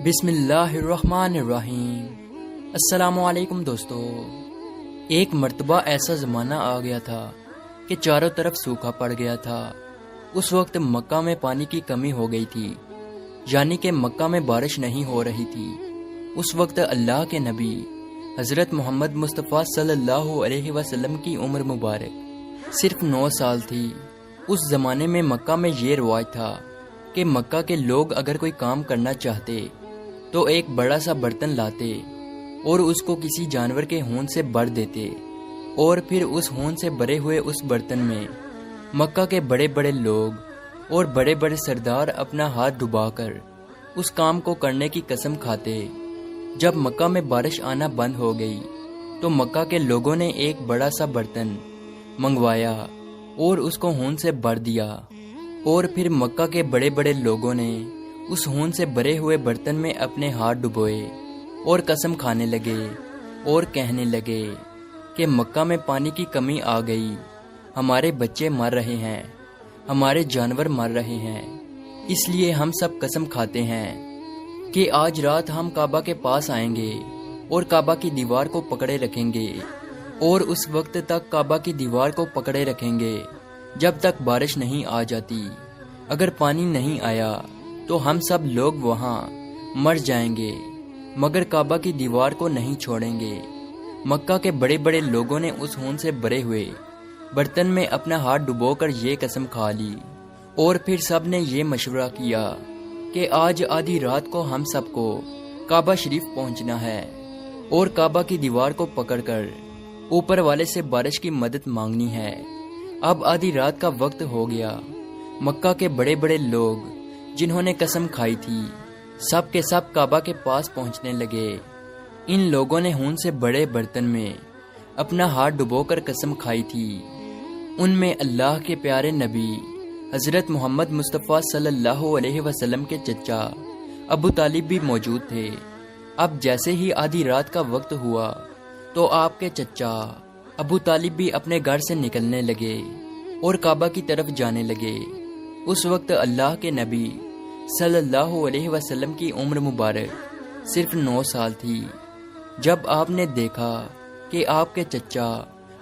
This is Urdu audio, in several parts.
بسم اللہ الرحمن الرحیم۔ السلام علیکم دوستو۔ ایک مرتبہ ایسا زمانہ آ گیا تھا کہ چاروں طرف سوکھا پڑ گیا تھا۔ اس وقت مکہ میں پانی کی کمی ہو گئی تھی، یعنی کہ مکہ میں بارش نہیں ہو رہی تھی۔ اس وقت اللہ کے نبی حضرت محمد مصطفیٰ صلی اللہ علیہ وسلم کی عمر مبارک صرف 9 سال تھی۔ اس زمانے میں مکہ میں یہ رواج تھا کہ مکہ کے لوگ اگر کوئی کام کرنا چاہتے تو ایک بڑا سا برتن لاتے اور اس کو کسی جانور کے خون سے بھر دیتے، اور پھر اس خون سے بھرے ہوئے اس برتن میں مکہ کے بڑے بڑے لوگ اور بڑے بڑے سردار اپنا ہاتھ ڈبا کر اس کام کو کرنے کی قسم کھاتے۔ جب مکہ میں بارش آنا بند ہو گئی تو مکہ کے لوگوں نے ایک بڑا سا برتن منگوایا اور اس کو خون سے بھر دیا، اور پھر مکہ کے بڑے بڑے لوگوں نے اس خون سے بھرے ہوئے برتن میں اپنے ہاتھ ڈبوئے اور قسم کھانے لگے اور کہنے لگے کہ مکہ میں پانی کی کمی آ گئی، ہمارے بچے مر رہے ہیں، ہمارے جانور مر رہے ہیں، اس لیے ہم سب قسم کھاتے ہیں کہ آج رات ہم کعبہ کے پاس آئیں گے اور کعبہ کی دیوار کو پکڑے رکھیں گے، اور اس وقت تک کعبہ کی دیوار کو پکڑے رکھیں گے جب تک بارش نہیں آ جاتی۔ اگر پانی نہیں آیا تو ہم سب لوگ وہاں مر جائیں گے، مگر کعبہ کی دیوار کو نہیں چھوڑیں گے۔ مکہ کے بڑے بڑے لوگوں نے اس خون سے بھرے ہوئے برتن میں اپنا ہاتھ ڈبو کر یہ قسم کھا لی، اور پھر سب نے یہ مشورہ کیا کہ آج آدھی رات کو ہم سب کو کعبہ شریف پہنچنا ہے اور کعبہ کی دیوار کو پکڑ کر اوپر والے سے بارش کی مدد مانگنی ہے۔ اب آدھی رات کا وقت ہو گیا۔ مکہ کے بڑے بڑے لوگ جنہوں نے قسم کھائی تھی سب کے سب کعبہ کے پاس پہنچنے لگے۔ ان لوگوں نے خون سے بڑے برتن میں اپنا ہاتھ ڈبو کر قسم کھائی تھی۔ ان میں اللہ کے پیارے نبی حضرت محمد مصطفیٰ صلی اللہ علیہ وسلم کے چچا ابو طالب بھی موجود تھے۔ اب جیسے ہی آدھی رات کا وقت ہوا تو آپ کے چچا ابو طالب بھی اپنے گھر سے نکلنے لگے اور کعبہ کی طرف جانے لگے۔ اس وقت اللہ کے نبی صلی اللہ علیہ وسلم کی عمر مبارک صرف 9 سال تھی۔ جب آپ نے دیکھا کہ آپ کے چچا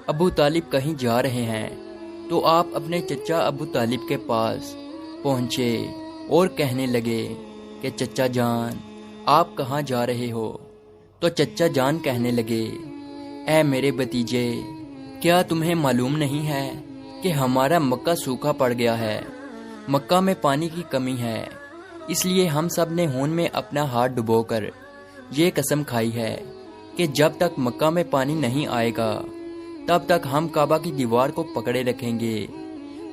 ابو طالب کہیں جا رہے ہیں تو آپ اپنے چچا ابو طالب کے پاس پہنچے اور کہنے لگے کہ چچا جان آپ کہاں جا رہے ہو؟ تو چچا جان کہنے لگے، اے میرے بھتیجے، کیا تمہیں معلوم نہیں ہے کہ ہمارا مکہ سوکھا پڑ گیا ہے، مکہ میں پانی کی کمی ہے، اس لیے ہم سب نے خون میں اپنا ہاتھ ڈبو کر یہ قسم کھائی ہے کہ جب تک مکہ میں پانی نہیں آئے گا تب تک ہم کعبہ کی دیوار کو پکڑے رکھیں گے۔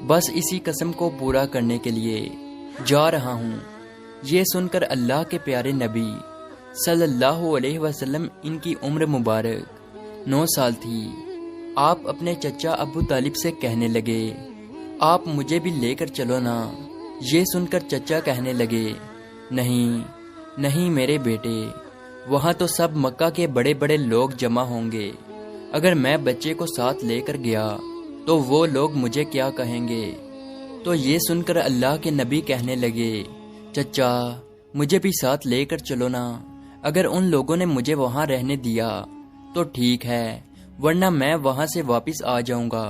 بس اسی قسم کو پورا کرنے کے لیے جا رہا ہوں۔ یہ سن کر اللہ کے پیارے نبی صلی اللہ علیہ وسلم، ان کی عمر مبارک 9 سال تھی، آپ اپنے چچا ابو طالب سے کہنے لگے، آپ مجھے بھی لے کر چلو نا۔ یہ سن کر چچا کہنے لگے، نہیں نہیں میرے بیٹے، وہاں تو سب مکہ کے بڑے بڑے لوگ جمع ہوں گے، اگر میں بچے کو ساتھ لے کر گیا تو وہ لوگ مجھے کیا کہیں گے؟ تو یہ سن کر اللہ کے نبی کہنے لگے، چچا مجھے بھی ساتھ لے کر چلو نا، اگر ان لوگوں نے مجھے وہاں رہنے دیا تو ٹھیک ہے، ورنہ میں وہاں سے واپس آ جاؤں گا۔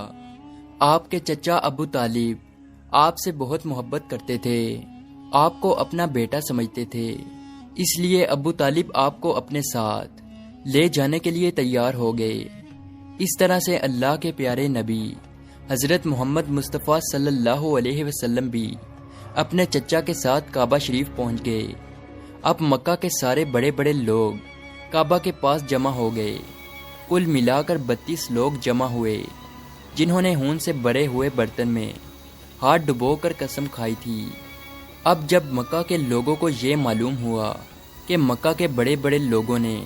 آپ کے چچا ابو طالب آپ سے بہت محبت کرتے تھے، آپ کو اپنا بیٹا سمجھتے تھے، اس لیے ابو طالب آپ کو اپنے ساتھ لے جانے کے لیے تیار ہو گئے۔ اس طرح سے اللہ کے پیارے نبی حضرت محمد مصطفیٰ صلی اللہ علیہ وسلم بھی اپنے چچا کے ساتھ کعبہ شریف پہنچ گئے۔ اب مکہ کے سارے بڑے بڑے لوگ کعبہ کے پاس جمع ہو گئے۔ کل ملا کر 32 لوگ جمع ہوئے جنہوں نے خون سے بھرے ہوئے برتن میں ہاتھ ڈبو کر قسم کھائی تھی۔ اب جب مکہ کے لوگوں کو یہ معلوم ہوا کہ مکہ کے بڑے بڑے لوگوں نے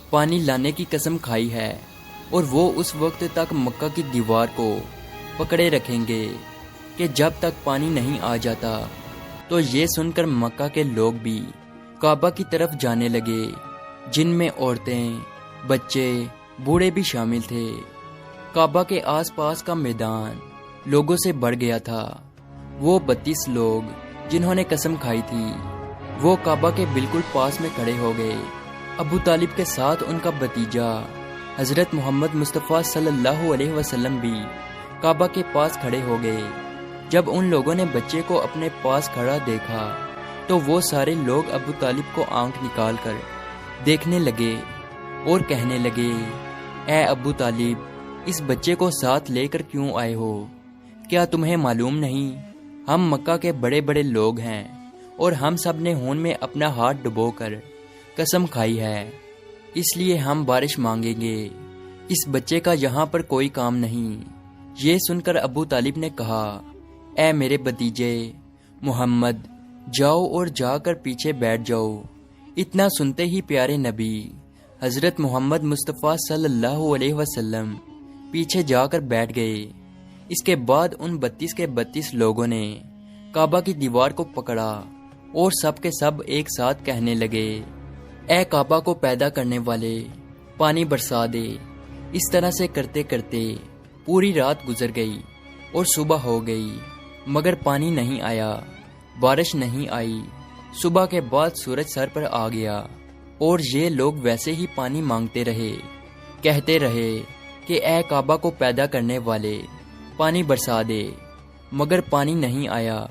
پانی لانے کی قسم کھائی ہے اور وہ اس وقت تک مکہ کی دیوار کو پکڑے رکھیں گے کہ جب تک پانی نہیں آ جاتا، تو یہ سن کر مکہ کے لوگ بھی کعبہ کی طرف جانے لگے، جن میں عورتیں، بچے، بوڑھے بھی شامل تھے۔ کعبہ کے آس پاس کا میدان لوگوں سے بھر گیا تھا۔ وہ 32 لوگ جنہوں نے قسم کھائی تھی وہ کعبہ کے بالکل پاس میں کھڑے ہو گئے۔ ابو طالب کے ساتھ ان کا بھتیجا حضرت محمد مصطفیٰ صلی اللہ علیہ وسلم بھی کعبہ کے پاس کھڑے ہو گئے۔ جب ان لوگوں نے بچے کو اپنے پاس کھڑا دیکھا تو وہ سارے لوگ ابو طالب کو آنکھ نکال کر دیکھنے لگے اور کہنے لگے، اے ابو طالب، اس بچے کو ساتھ لے کر کیوں آئے ہو؟ کیا تمہیں معلوم نہیں ہم مکہ کے بڑے بڑے لوگ ہیں اور ہم سب نے ہون میں اپنا ہاتھ ڈبو کر قسم کھائی ہے، اس لیے ہم بارش مانگیں گے، اس بچے کا یہاں پر کوئی کام نہیں۔ یہ سن کر ابو طالب نے کہا، اے میرے بھتیجے محمد، جاؤ اور جا کر پیچھے بیٹھ جاؤ۔ اتنا سنتے ہی پیارے نبی حضرت محمد مصطفیٰ صلی اللہ علیہ وسلم پیچھے جا کر بیٹھ گئے۔ اس کے بعد ان 32 کے 32 لوگوں نے کعبہ کی دیوار کو پکڑا اور سب کے سب ایک ساتھ کہنے لگے، اے کعبہ کو پیدا کرنے والے، پانی برسا دے۔ اس طرح سے کرتے کرتے پوری رات گزر گئی اور صبح ہو گئی، مگر پانی نہیں آیا، بارش نہیں آئی۔ صبح کے بعد سورج سر پر آ گیا اور یہ لوگ ویسے ہی پانی مانگتے رہے، کہتے رہے کہ اے کعبہ کو پیدا کرنے والے، پانی برسا دے، مگر پانی نہیں آیا۔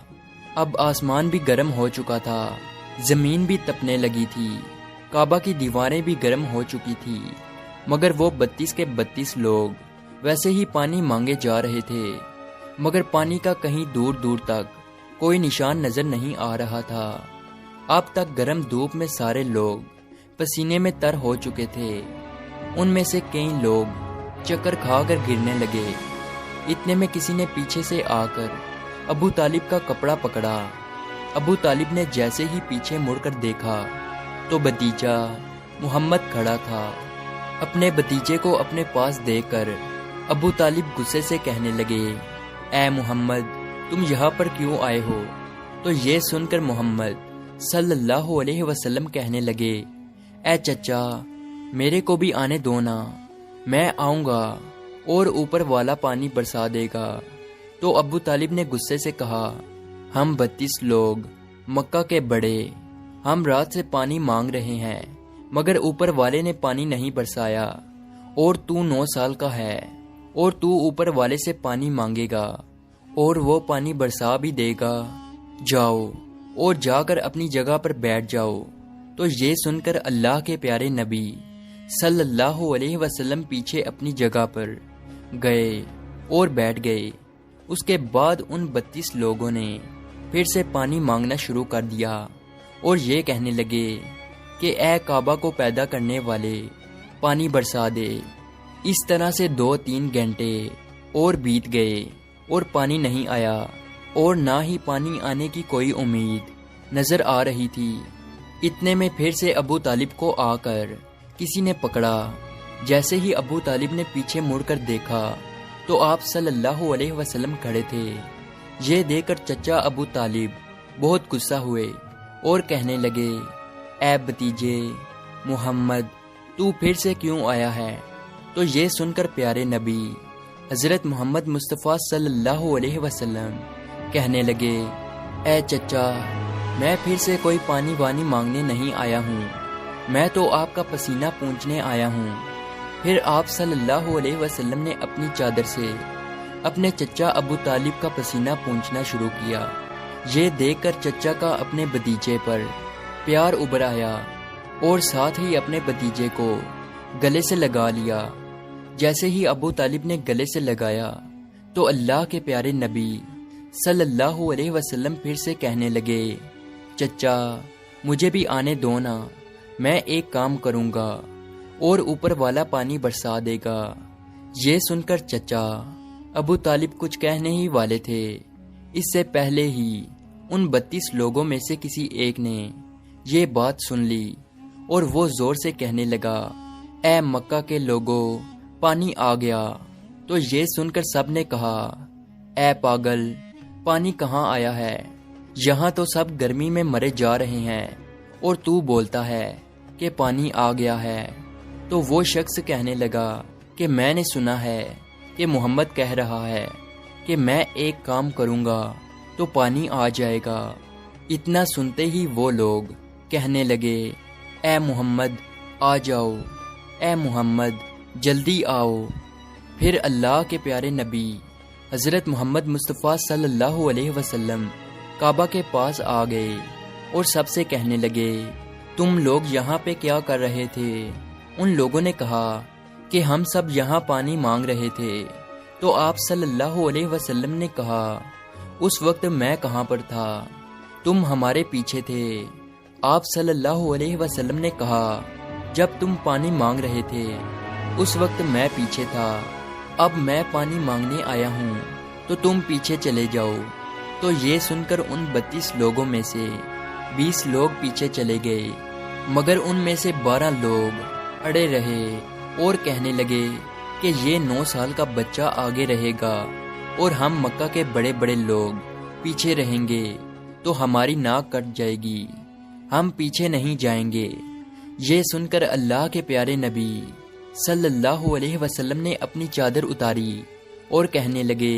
اب آسمان بھی گرم ہو چکا تھا، زمین بھی تپنے لگی تھی، کعبہ کی دیواریں بھی گرم ہو چکی تھی، مگر وہ 32 کے 32 لوگ ویسے ہی پانی مانگے جا رہے تھے، مگر پانی کا کہیں دور دور تک کوئی نشان نظر نہیں آ رہا تھا۔ اب تک گرم دھوپ میں سارے لوگ پسینے میں تر ہو چکے تھے، ان میں سے کئی لوگ چکر کھا کر گرنے لگے۔ اتنے میں کسی نے پیچھے سے آ کر ابو طالب کا کپڑا پکڑا۔ ابو طالب نے جیسے ہی پیچھے مڑ کر دیکھا تو بھتیجا محمد کھڑا تھا۔ اپنے بھتیجے کو اپنے پاس دیکھ کر ابو طالب غصے سے کہنے لگے، اے محمد، تم یہاں پر کیوں آئے ہو؟ تو یہ سن کر محمد صلی اللہ علیہ وسلم کہنے لگے، اے چچا، میرے کو بھی آنے دو نا، میں آؤں گا اور اوپر والا پانی برسا دے گا۔ تو ابو طالب نے غصے سے کہا، ہم 32 لوگ مکہ کے بڑے، ہم رات سے پانی مانگ رہے ہیں، مگر اوپر والے نے پانی نہیں برسایا، اور تو 9 سال کا ہے اور تو اوپر والے سے پانی مانگے گا اور وہ پانی برسا بھی دے گا، جاؤ اور جا کر اپنی جگہ پر بیٹھ جاؤ۔ تو یہ سن کر اللہ کے پیارے نبی صلی اللہ علیہ وسلم پیچھے اپنی جگہ پر گئے اور بیٹھ گئے۔ اس کے بعد ان 32 لوگوں نے پھر سے پانی مانگنا شروع کر دیا اور یہ کہنے لگے کہ اے کعبہ کو پیدا کرنے والے، پانی برسا دے۔ اس طرح سے 2-3 گھنٹے اور بیت گئے اور پانی نہیں آیا، اور نہ ہی پانی آنے کی کوئی امید نظر آ رہی تھی۔ اتنے میں پھر سے ابو طالب کو آ کر کسی نے پکڑا۔ جیسے ہی ابو طالب نے پیچھے مڑ کر دیکھا تو آپ صلی اللہ علیہ وسلم کھڑے تھے۔ یہ دیکھ کر چچا ابو طالب بہت غصہ ہوئے اور کہنے لگے، اے بھتیجے محمد، تو پھر سے کیوں آیا ہے؟ تو یہ سن کر پیارے نبی حضرت محمد مصطفیٰ صلی اللہ علیہ وسلم کہنے لگے، اے چچا، میں پھر سے کوئی پانی وانی مانگنے نہیں آیا ہوں، میں تو آپ کا پسینہ پونچھنے آیا ہوں۔ پھر آپ صلی اللہ علیہ وسلم نے اپنی چادر سے اپنے چچا ابو طالب کا پسینہ پونچھنا شروع کیا۔ یہ دیکھ کر چچا کا اپنے بھتیجے پر پیار ابھر آیا اور ساتھ ہی اپنے بھتیجے کو گلے سے لگا لیا۔ جیسے ہی ابو طالب نے گلے سے لگایا تو اللہ کے پیارے نبی صلی اللہ علیہ وسلم پھر سے کہنے لگے، چچا، مجھے بھی آنے دو نا، میں ایک کام کروں گا اور اوپر والا پانی برسا دے گا۔ یہ سن کر چچا ابو طالب کچھ کہنے ہی والے تھے، اس سے پہلے ہی ان 32 لوگوں میں سے کسی ایک نے یہ بات سن لی اور وہ زور سے کہنے لگا، اے مکہ کے لوگوں، پانی آ گیا۔ تو یہ سن کر سب نے کہا، اے پاگل، پانی کہاں آیا ہے؟ یہاں تو سب گرمی میں مرے جا رہے ہیں اور تو بولتا ہے کہ پانی آ گیا ہے۔ تو وہ شخص کہنے لگا کہ میں نے سنا ہے کہ محمد کہہ رہا ہے کہ میں ایک کام کروں گا تو پانی آ جائے گا۔ اتنا سنتے ہی وہ لوگ کہنے لگے، اے محمد آ جاؤ، اے محمد جلدی آؤ۔ پھر اللہ کے پیارے نبی حضرت محمد مصطفیٰ صلی اللہ علیہ وسلم کعبہ کے پاس آ گئے اور سب سے کہنے لگے، تم لوگ یہاں پہ کیا کر رہے تھے؟ ان لوگوں نے کہا کہ ہم سب یہاں پانی مانگ رہے تھے۔ تو آپ صلی اللہ علیہ وسلم نے کہا، اس وقت میں کہاں پر تھا؟ تم ہمارے پیچھے تھے۔ آپ صلی اللہ علیہ وسلم نے کہا، جب تم پانی مانگ رہے تھے اس وقت میں پیچھے تھا، اب میں پانی مانگنے آیا ہوں تو تم پیچھے چلے جاؤ۔ تو یہ سن کر ان 32 لوگوں میں سے 20 لوگ پیچھے چلے گئے، مگر ان میں سے 12 لوگ اڑے رہے اور کہنے لگے کہ یہ 9 سال کا بچہ آگے رہے گا اور ہم مکہ کے بڑے بڑے لوگ پیچھے رہیں گے تو ہماری ناک کٹ جائے گی، ہم پیچھے نہیں جائیں گے۔ یہ سن کر اللہ کے پیارے نبی صلی اللہ علیہ وسلم نے اپنی چادر اتاری اور کہنے لگے،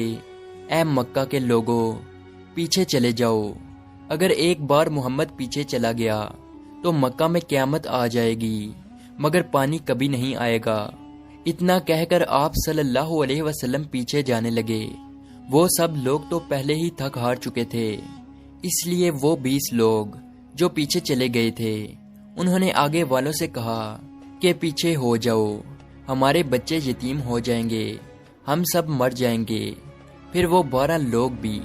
اے مکہ کے لوگوں پیچھے چلے جاؤ، اگر ایک بار محمد پیچھے چلا گیا تو مکہ میں قیامت آ جائے گی، مگر پانی کبھی نہیں آئے گا۔ اتنا کہہ کر آپ صلی اللہ علیہ وسلم پیچھے جانے لگے۔ وہ سب لوگ تو پہلے ہی تھک ہار چکے تھے، اس لیے وہ 20 لوگ جو پیچھے چلے گئے تھے انہوں نے آگے والوں سے کہا کہ پیچھے ہو جاؤ، ہمارے بچے یتیم ہو جائیں گے، ہم سب مر جائیں گے۔ پھر وہ 12 لوگ بھی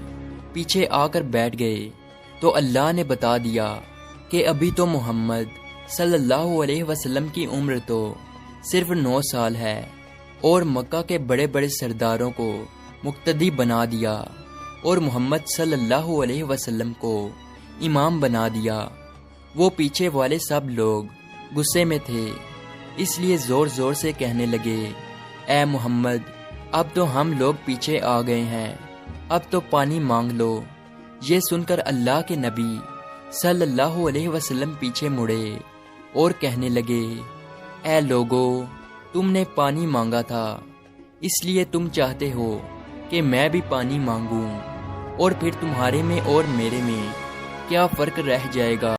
پیچھے آ کر بیٹھ گئے تو اللہ نے بتا دیا کہ ابھی تو محمد صلی اللہ علیہ وسلم کی عمر تو صرف 9 سال ہے، اور مکہ کے بڑے بڑے سرداروں کو مقتدی بنا دیا اور محمد صلی اللہ علیہ وسلم کو امام بنا دیا۔ وہ پیچھے والے سب لوگ غصے میں تھے، اس لیے زور زور سے کہنے لگے، اے محمد اب تو ہم لوگ پیچھے آ گئے ہیں، اب تو پانی مانگ لو۔ یہ سن کر اللہ کے نبی صلی اللہ علیہ وسلم پیچھے مڑے اور کہنے لگے، اے لوگو تم نے پانی مانگا تھا، اس لیے تم چاہتے ہو کہ میں بھی پانی مانگوں، اور پھر تمہارے میں اور میرے میں کیا فرق رہ جائے گا؟